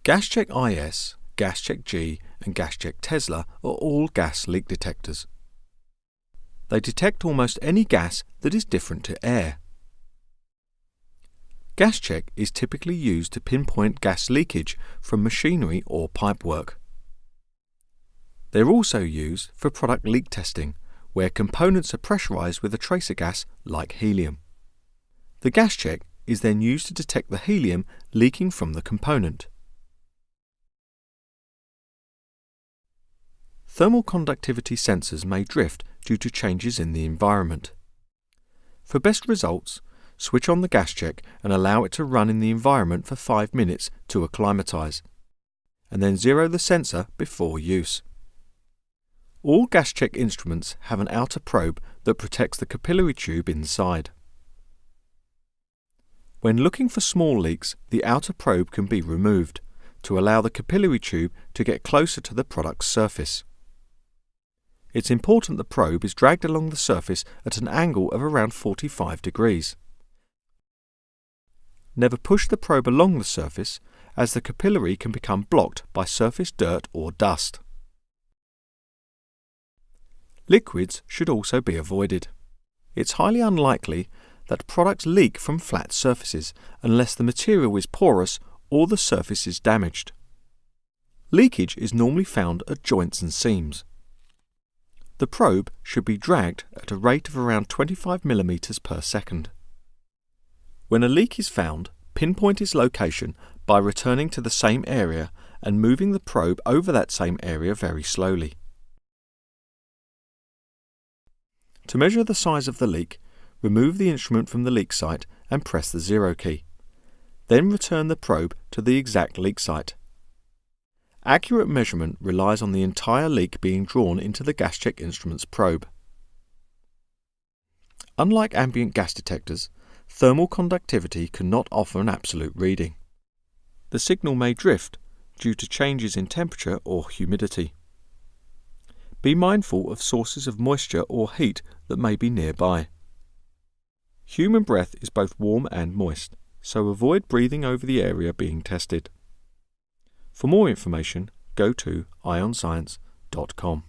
GasCheck IS, GasCheck G and GasCheck Tesla are all gas leak detectors. They detect almost any gas that is different to air. GasCheck is typically used to pinpoint gas leakage from machinery or pipework. They are also used for product leak testing, where components are pressurized with a tracer gas like helium. The GasCheck is then used to detect the helium leaking from the component. Thermal conductivity sensors may drift due to changes in the environment. For best results, switch on the GasCheck and allow it to run in the environment for 5 minutes to acclimatize, and then zero the sensor before use. All GasCheck instruments have an outer probe that protects the capillary tube inside. When looking for small leaks, the outer probe can be removed to allow the capillary tube to get closer to the product's surface. It's important the probe is dragged along the surface at an angle of around 45 degrees. Never push the probe along the surface, as the capillary can become blocked by surface dirt or dust. Liquids should also be avoided. It's highly unlikely that products leak from flat surfaces unless the material is porous or the surface is damaged. Leakage is normally found at joints and seams. The probe should be dragged at a rate of around 25 mm per second. When a leak is found, pinpoint its location by returning to the same area and moving the probe over that same area very slowly. To measure the size of the leak, remove the instrument from the leak site and press the 0 key. Then return the probe to the exact leak site. Accurate measurement relies on the entire leak being drawn into the GasCheck instrument's probe. Unlike ambient gas detectors, thermal conductivity cannot offer an absolute reading. The signal may drift due to changes in temperature or humidity. Be mindful of sources of moisture or heat that may be nearby. Human breath is both warm and moist, so avoid breathing over the area being tested. For more information, go to ionscience.com.